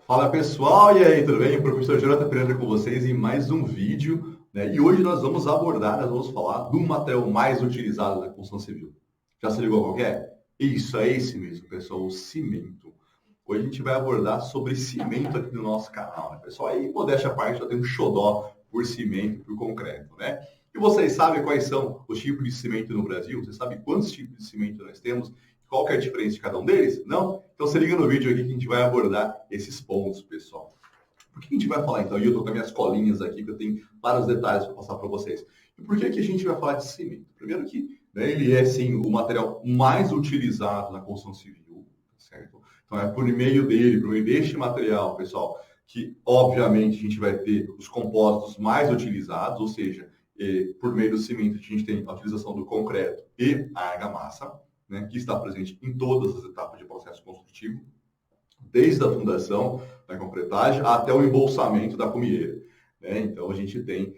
Fala pessoal, e aí, tudo bem? O professor Jonathan Pereira com vocês em mais um vídeo, né? E hoje nós vamos falar do material mais utilizado na construção civil. Já se ligou qual que é? Isso, é esse mesmo, pessoal, o cimento. Hoje a gente vai abordar sobre cimento aqui no nosso canal, né, pessoal? Aí, modéstia à parte, eu tenho um xodó por cimento, por concreto, né? E vocês sabem quais são os tipos de cimento no Brasil? Você sabe quantos tipos de cimento nós temos? Qual que é a diferença de cada um deles? Não? Então se liga no vídeo aqui que a gente vai abordar esses pontos, pessoal. Por que a gente vai falar então? E eu estou com as minhas colinhas aqui, que eu tenho vários detalhes para passar para vocês. E por que a gente vai falar de cimento? Primeiro que ele é, sim, o material mais utilizado na construção civil, certo? Então é por meio dele, por meio deste material, pessoal, que obviamente a gente vai ter os compostos mais utilizados, ou seja, por meio do cimento a gente tem a utilização do concreto e a argamassa, né, que está presente em todas as etapas de processo construtivo, desde a fundação, da concretagem, até o embolsamento da cumieira. Né? Então, a gente tem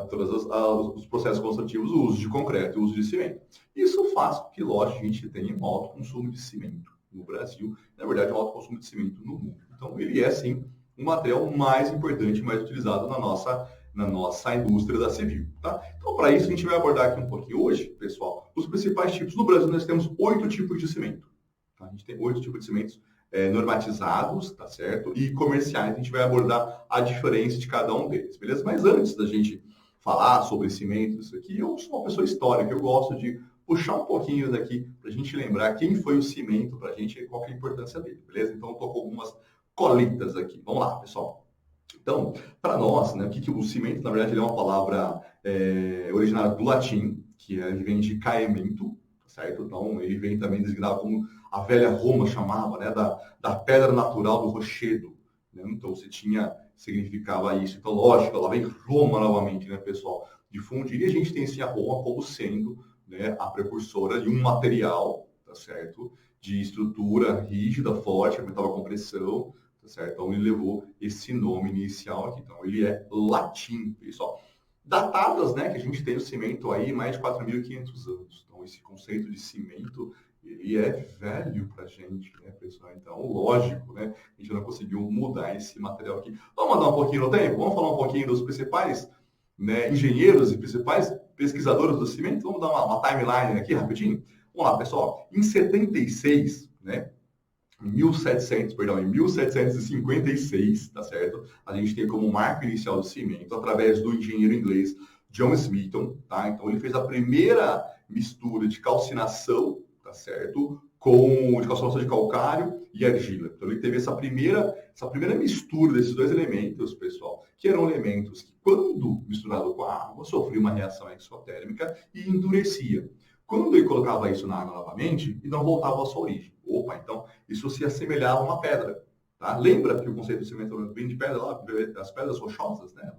todos os processos construtivos o uso de concreto e o uso de cimento. Isso faz com que, lógico, a gente tenha um alto consumo de cimento no Brasil, na verdade, um alto consumo de cimento no mundo. Então, ele é, sim, o material mais importante, mais utilizado na nossa indústria da civil. Tá? Então, para isso, a gente vai abordar aqui um pouquinho hoje, pessoal, os principais tipos. No Brasil, nós temos 8 tipos de cimento. Tá? A gente tem 8 tipos de cimentos normatizados, tá certo? E comerciais. A gente vai abordar a diferença de cada um deles, beleza? Mas antes da gente falar sobre cimento, isso aqui, eu sou uma pessoa histórica, eu gosto de puxar um pouquinho daqui para a gente lembrar quem foi o cimento para a gente e qual que é a importância dele, beleza? Então, eu estou com algumas colitas aqui. Vamos lá, pessoal. Então, para nós, né, o cimento, na verdade, ele é uma palavra originária do latim, que ele vem de caemento, certo? Então, ele vem também designado como a velha Roma chamava, né, da pedra natural do rochedo. Né? Então, significava isso. Então, lógico, ela vem Roma novamente, né, pessoal? Difundir, e a gente tem assim, a Roma como sendo, né, a precursora de um material, tá certo? De estrutura rígida, forte, que aguentava compressão, tá certo? Então, ele levou esse nome inicial aqui. Então, ele é latim, pessoal. Datadas, né, que a gente tem o cimento aí mais de 4.500 anos. Então, esse conceito de cimento, ele é velho para a gente, né, pessoal? Então, lógico, né, a gente não conseguiu mudar esse material aqui. Vamos mandar um pouquinho no tempo? Vamos falar um pouquinho dos principais, né, engenheiros e principais pesquisadores do cimento? Vamos dar uma timeline aqui rapidinho? Vamos lá, pessoal. Em 76, né, em 1756, tá certo? A gente tem como marco inicial do cimento, através do engenheiro inglês John Smithson, tá? Então, ele fez a primeira mistura de calcinação, tá certo? De calcinação de calcário e argila. Então, ele teve essa primeira mistura desses dois elementos, pessoal, que eram elementos que, quando misturado com a água, sofriam uma reação exotérmica e endurecia. Quando ele colocava isso na água novamente, e não voltava à sua origem. Opa, então isso se assemelhava a uma pedra. Tá? Lembra que o conceito de cimento vem de pedra lá, das pedras rochosas, né?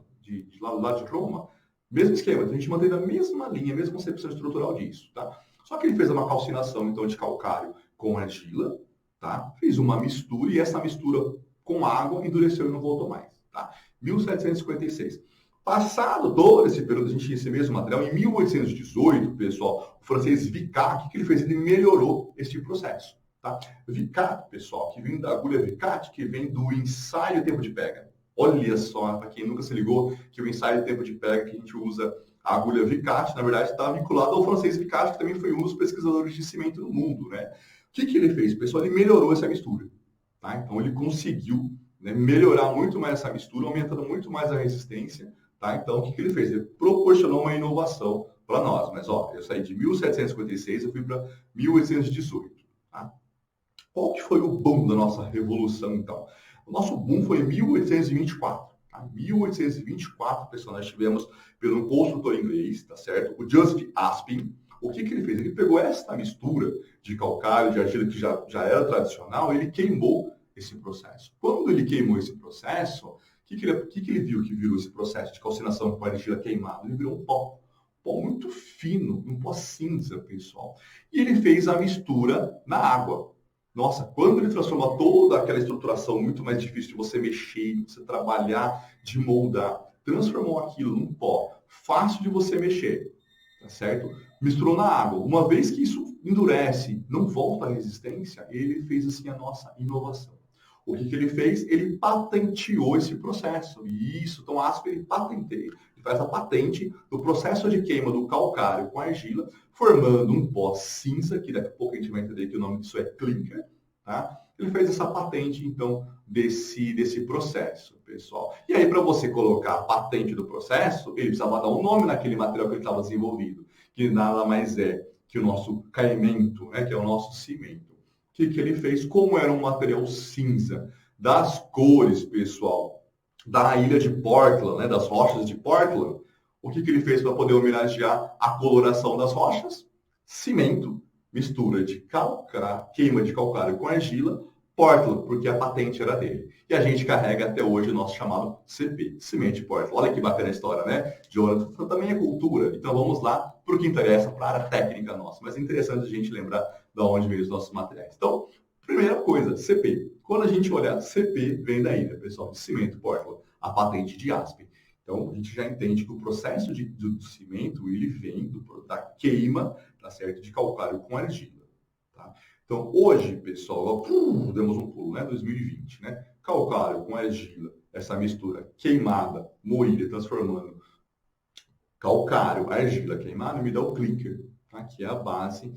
Lá de Roma? Mesmo esquema, então a gente mantém a mesma linha, a mesma concepção estrutural disso. Tá? Só que ele fez uma calcinação então, de calcário com argila, tá? Fez uma mistura, e essa mistura com água endureceu e não voltou mais. Tá? 1756. Passado todo esse período, a gente tinha esse mesmo material. Em 1818, pessoal, o francês Vicat, o que ele fez? Ele melhorou esse processo. Tá? Vicat, pessoal, que vem da agulha Vicat, que vem do ensaio tempo de pega. Olha só, para quem nunca se ligou, que o ensaio tempo de pega que a gente usa a agulha Vicat, na verdade, está vinculado ao francês Vicat, que também foi um dos pesquisadores de cimento no mundo. Né? O que ele fez, pessoal? Ele melhorou essa mistura. Tá? Então, ele conseguiu, né, melhorar muito mais essa mistura, aumentando muito mais a resistência. Tá? Então, o que ele fez? Ele proporcionou uma inovação para nós. Mas, ó, eu saí de 1756 e fui para 1818. Tá? Qual que foi o boom da nossa revolução, então? O nosso boom foi em 1824. Tá? Em 1824, pessoal, nós tivemos pelo construtor inglês, tá certo? O Joseph Aspin. O que ele fez? Ele pegou esta mistura de calcário, de argila, que já era tradicional, e ele queimou esse processo. Quando ele queimou esse processo, o que ele viu que virou esse processo de calcinação com a argila queimada? Ele virou um pó muito fino, um pó cinza, pessoal. E ele fez a mistura na água. Nossa, quando ele transformou toda aquela estruturação muito mais difícil de você mexer, de você trabalhar, de moldar, transformou aquilo num pó fácil de você mexer, tá certo? Misturou na água. Uma vez que isso endurece, não volta à resistência, ele fez assim a nossa inovação. O que ele fez? Ele patenteou esse processo. Isso, então ASP ele patenteia. Ele faz a patente do processo de queima do calcário com argila, formando um pó cinza, que daqui a pouco a gente vai entender que o nome disso é clinker. Tá? Ele fez essa patente, então, desse processo, pessoal. E aí, para você colocar a patente do processo, ele precisava dar um nome naquele material que ele estava desenvolvido, que nada mais é que o nosso caimento, né, que é o nosso cimento. O que ele fez? Como era um material cinza, das cores, pessoal, da ilha de Portland, né, das rochas de Portland, o que ele fez para poder homenagear a coloração das rochas? Cimento, mistura de calcário, queima de calcário com argila, Portland, porque a patente era dele. E a gente carrega até hoje o nosso chamado CP, Cimento Portland. Olha que bacana a história, né? Jonathan, também é cultura. Então vamos lá para o que interessa, para a área técnica nossa. Mas é interessante a gente lembrar de onde veio os nossos materiais. Então, primeira coisa, CP. Quando a gente olhar, CP vem daí, né, pessoal? De Cimento Portland, a patente de Aspen. Então, a gente já entende que o processo do cimento, ele vem da queima, tá certo? De calcário com argila, tá? Então, hoje, pessoal, demos um pulo, né? 2020, né? Calcário com argila, essa mistura queimada, moída, transformando calcário, argila queimada, me dá o clinker, tá? Que é a base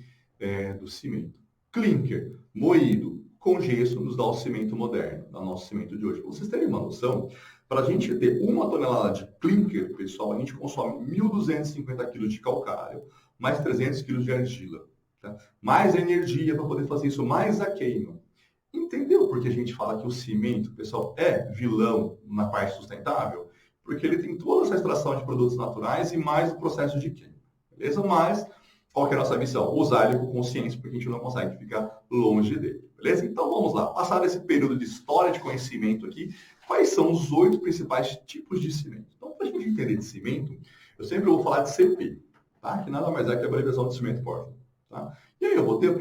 do cimento. Clinker, moído com gesso, nos dá o cimento moderno, o nosso cimento de hoje. Para vocês terem uma noção, para a gente ter 1 tonelada de clinker, pessoal, a gente consome 1.250 kg de calcário, mais 300 kg de argila. Tá? Mais energia para poder fazer isso, mais a queima. Entendeu por que a gente fala que o cimento, pessoal, é vilão na parte sustentável? Porque ele tem toda essa extração de produtos naturais e mais o processo de queima. Beleza? Mas, qual que é a nossa missão? Usar ele com consciência, porque a gente não consegue ficar longe dele. Beleza? Então, vamos lá. Passado esse período de história de conhecimento aqui, quais são os 8 principais tipos de cimento? Então, para a gente entender de cimento, eu sempre vou falar de CP, tá? Que nada mais é que a abreviação de cimento Portland. Tá? E aí eu vou ter,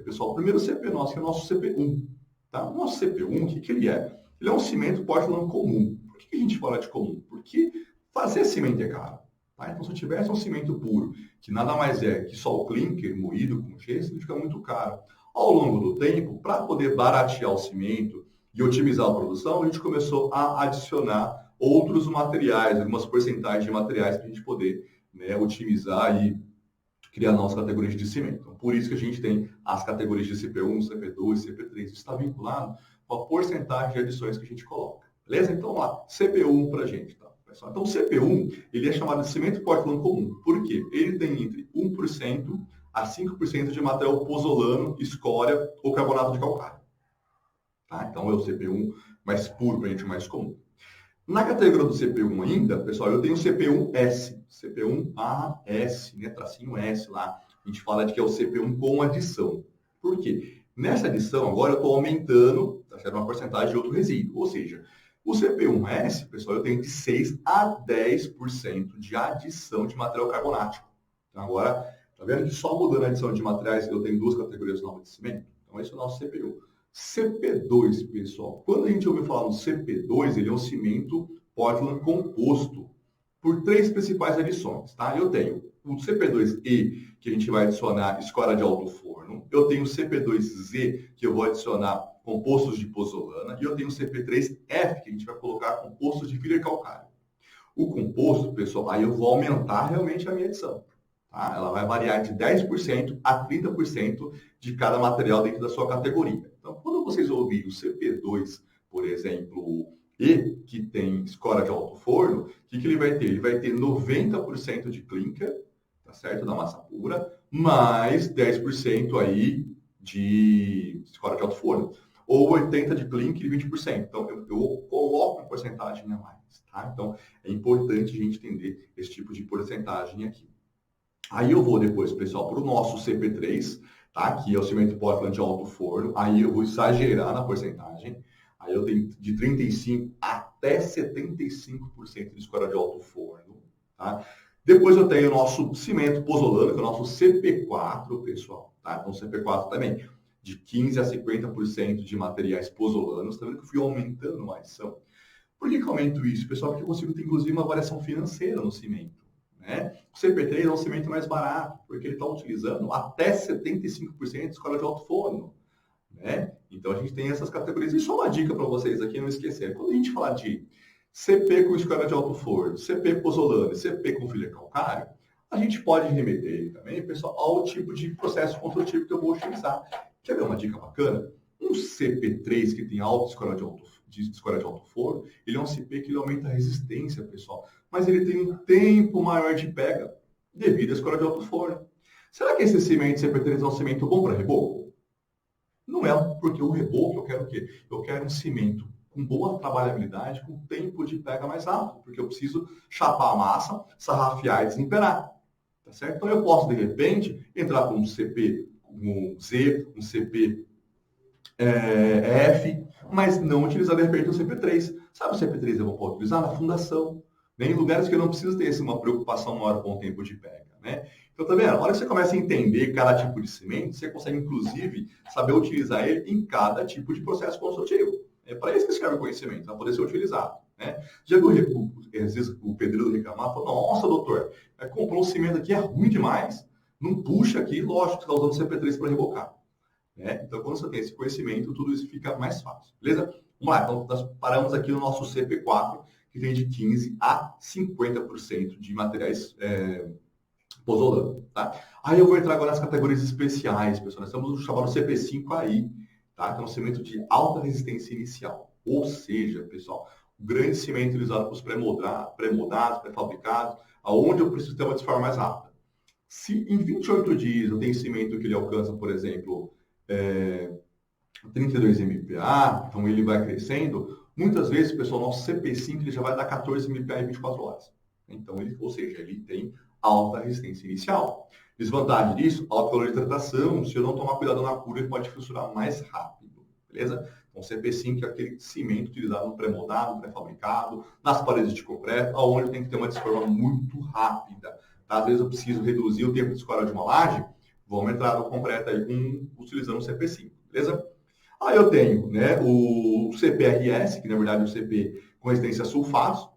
pessoal, o primeiro CP nosso, que é o nosso CP1. Tá? O nosso CP1, o que ele é? Ele é um cimento Portland comum. Por que a gente fala de comum? Porque fazer cimento é caro. Tá? Então, se eu tivesse um cimento puro, que nada mais é que só o clinker moído com gesso, ele fica muito caro. Ao longo do tempo, para poder baratear o cimento e otimizar a produção, a gente começou a adicionar outros materiais, algumas porcentagens de materiais para a gente poder, né, otimizar e criar novas categorias de cimento. Então, por isso que a gente tem as categorias de CP1, CP2, CP3. Isso está vinculado com a porcentagem de adições que a gente coloca. Beleza? Então, vamos lá. CP1 para a gente. Tá, pessoal? Então, o CP1 ele é chamado de cimento Portland comum. Por quê? Ele tem entre 1% a 5% de material pozolano, escória ou carbonato de calcário. Tá? Então, é o CP1 mais puro, para a gente, mais comum. Na categoria do CP1 ainda, pessoal, eu tenho o CP1S. CP1AS, né? Tracinho S lá. A gente fala de que é o CP1 com adição. Por quê? Nessa adição, agora eu estou aumentando, tá certo? Uma porcentagem de outro resíduo. Ou seja, o CP1S, pessoal, eu tenho de 6 a 10% de adição de material carbonático. Então, agora, tá vendo que só mudando a adição de materiais eu tenho 2 categorias novas de cimento? Então, esse é o nosso CP1. CP2, pessoal. Quando a gente ouve falar no CP2, ele é um cimento Portland composto por 3 principais adições, tá? Eu tenho o CP2E, que a gente vai adicionar escória de alto forno. Eu tenho o CP2Z, que eu vou adicionar compostos de pozolana. E eu tenho o CP3F, que a gente vai colocar compostos de filler calcário. O composto, pessoal, aí eu vou aumentar realmente a minha adição. Tá? Ela vai variar de 10% a 30% de cada material dentro da sua categoria. Então, quando vocês ouvirem o CP2, por exemplo, E, que tem escória de alto forno, o que ele vai ter? Ele vai ter 90% de clinker, tá certo? Da massa pura, mais 10% aí de escória de alto forno. Ou 80% de clinker e 20%. Então, eu coloco uma porcentagem a mais. Tá? Então, é importante a gente entender esse tipo de porcentagem aqui. Aí eu vou depois, pessoal, para o nosso CP3, tá? Que é o cimento Portland de alto forno. Aí eu vou exagerar na porcentagem. Aí eu tenho de 35% até 75% de escória de alto forno. Tá? Depois eu tenho o nosso cimento pozolano, que é o nosso CP4, pessoal. Tá? Então, CP4 também, de 15% a 50% de materiais pozolanos. Tá vendo que eu fui aumentando a adição? Por que eu aumento isso, pessoal? Porque eu consigo ter, inclusive, uma variação financeira no cimento. Né? O CP3 é um cimento mais barato, porque ele está utilizando até 75% de escória de alto forno. Né? Então, a gente tem essas categorias. E só uma dica para vocês aqui, não esquecer. Quando a gente falar de CP com escória de alto forno, CP pozzolana, CP com filha calcário, a gente pode remeter também, pessoal, ao tipo de processo construtivo que eu vou utilizar. Quer ver uma dica bacana? Um CP3 que tem alta escória de alto forno, ele é um CP que ele aumenta a resistência, pessoal. Mas ele tem um tempo maior de pega devido à escória de alto forno. Será que esse cimento CP3 é um cimento bom para reboco? Não é, porque o reboco eu quero o quê? Eu quero um cimento com boa trabalhabilidade, com tempo de pega mais rápido, porque eu preciso chapar a massa, sarrafiar e desempenar. Tá certo? Então eu posso, de repente, entrar com um CP, um Z, um CP F, mas não utilizar, de repente, o CP3. Sabe o CP3 eu vou utilizar na fundação, né? Em lugares que eu não preciso ter uma preocupação maior com o tempo de pega, né? Então, tá vendo? A hora que você começa a entender cada tipo de cimento, você consegue, inclusive, saber utilizar ele em cada tipo de processo construtivo. É para isso que serve o conhecimento, para poder ser utilizado, né? Já viu, às vezes, o pedreiro reclamar, fala, nossa, doutor, comprou um cimento aqui, é ruim demais, não puxa aqui, lógico, você está usando CP3 para rebocar. Né? Então, quando você tem esse conhecimento, tudo isso fica mais fácil, beleza? Vamos lá, então nós paramos aqui no nosso CP4, que tem de 15% a 50% de materiais pozzolano, tá? Aí eu vou entrar agora nas categorias especiais, pessoal. Nós temos o chamado CP5 aí, tá? Que é um cimento de alta resistência inicial. Ou seja, pessoal, o grande cimento utilizado para os pré-moldados, pré-fabricados, aonde eu preciso ter uma desforma mais rápida. Se em 28 dias eu tenho cimento que ele alcança, por exemplo, 32 MPa, então ele vai crescendo, muitas vezes, pessoal, nosso CP5 ele já vai dar 14 MPa em 24 horas. Então, ou seja, ele tem alta resistência inicial. Desvantagem disso, alto calor de hidratação. Se eu não tomar cuidado na cura, ele pode fissurar mais rápido, beleza? Então, CP5 é aquele cimento utilizado no pré-moldado, pré-fabricado, nas paredes de concreto, onde tem que ter uma desforma muito rápida. Tá? Às vezes eu preciso reduzir o tempo de escola de uma laje, vamos entrar no concreto aí utilizando o CP5, beleza? Aí eu tenho, né, o CPRS, que na verdade é o CP com resistência a sulfatos,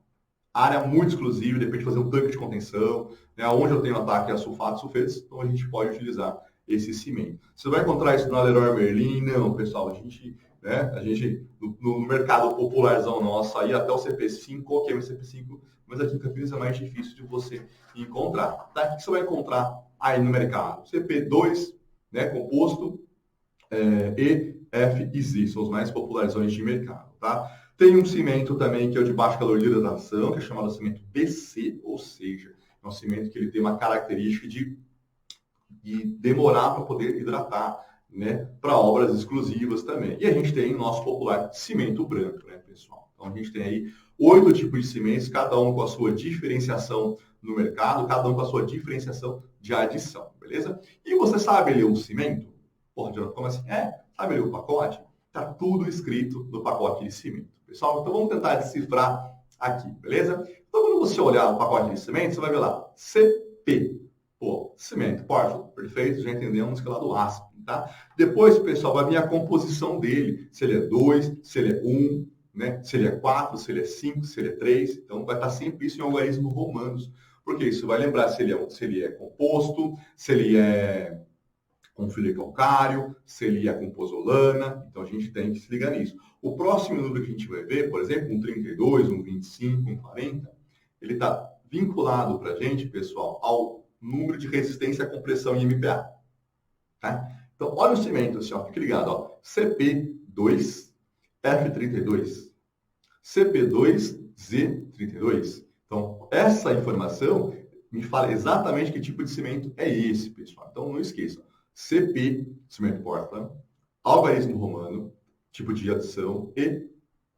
área muito exclusiva, de repente fazer um tanque de contenção, né, onde eu tenho ataque a sulfatos, sulfetos, então a gente pode utilizar esse cimento. Você vai encontrar isso na Leroy Merlin? Não, pessoal, a gente no mercado popularzão nosso, aí até o CP5, qual que é o CP5, mas aqui em Campinas é mais difícil de você encontrar. Tá? O que você vai encontrar aí no mercado? CP2, né, composto, E, F e Z, são os mais popularzões de mercado, tá? Tem um cimento também que é o de baixo calor de hidratação, que é chamado cimento BC, ou seja, é um cimento que ele tem uma característica de demorar para poder hidratar, né, para obras exclusivas também. E a gente tem o nosso popular cimento branco, né, pessoal? Então a gente tem aí 8 tipos de cimentos, cada um com a sua diferenciação no mercado, cada um com a sua diferenciação de adição, beleza? E você sabe ler o cimento? Porra, como assim? Sabe ler o pacote? Tá tudo escrito no pacote de cimento, pessoal. Então vamos tentar decifrar aqui, beleza? Então quando você olhar o pacote de cimento, você vai ver lá, CP. Pô, cimento, Portland, perfeito, já entendemos que é lá do aço, tá? Depois, pessoal, vai vir a composição dele, se ele é 2, se ele é 1, né? Se ele é 4, se ele é 5, se ele é 3. Então vai estar sempre isso em algarismo romanos, porque isso vai lembrar se ele é composto, se ele é com filé calcário, se ele é com pozzolana, então a gente tem que se ligar nisso. O próximo número que a gente vai ver, por exemplo, um 32, um 25, um 40, ele está vinculado para a gente, pessoal, ao número de resistência à compressão em MPa. Tá? Então, olha o cimento, assim, ó, fique ligado, ó, CP2, F32, CP2, Z32. Então, essa informação me fala exatamente que tipo de cimento é esse, pessoal. Então, não esqueça. CP, cimento Portland, algarismo romano, tipo de adição e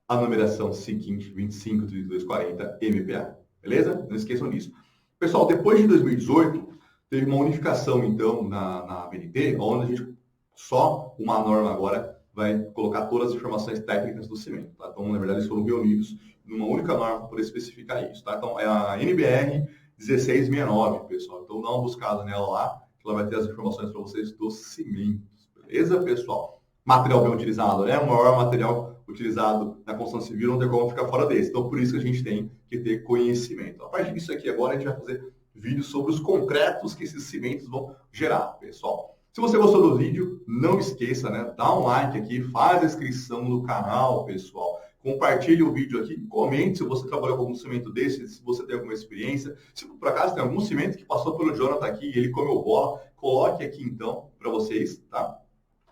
a numeração seguinte, 25, 32, 40, MPa. Beleza? Não esqueçam disso. Pessoal, depois de 2018, teve uma unificação, então, na ABNT, onde a gente, só uma norma agora, vai colocar todas as informações técnicas do cimento. Tá? Então, na verdade, eles foram reunidos numa única norma para poder especificar isso. Tá? Então, é a NBR 1669, pessoal. Então, dá uma buscada nela lá, que ela vai ter as informações para vocês dos cimentos. Beleza, pessoal? Material bem utilizado, né? O maior material utilizado na construção civil, não tem como ficar fora desse. Então, por isso que a gente tem que ter conhecimento. A partir disso aqui, agora, a gente vai fazer vídeos sobre os concretos que esses cimentos vão gerar, pessoal. Se você gostou do vídeo, não esqueça, né? Dá um like aqui, faz a inscrição no canal, pessoal. Compartilhe o vídeo aqui, comente se você trabalhou com algum cimento desse, se você tem alguma experiência. Se por acaso tem algum cimento que passou pelo Jonathan aqui e ele comeu bola, coloque aqui então para vocês, tá?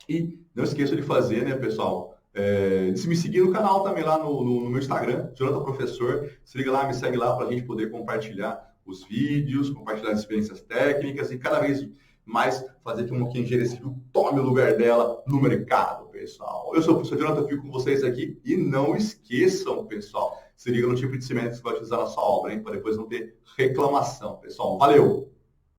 E não esqueça de fazer, né, pessoal? De se me seguir no canal também lá no meu Instagram, Jonathan Professor. Se liga lá, me segue lá para a gente poder compartilhar os vídeos, compartilhar as experiências técnicas e cada vez mais fazer com que a engenharia civil tome o lugar dela no mercado, pessoal. Eu sou o professor Jonathan, fico com vocês aqui e não esqueçam, pessoal, se liga no tipo de cimento que você vai utilizar na sua obra, hein, para depois não ter reclamação, pessoal. Valeu!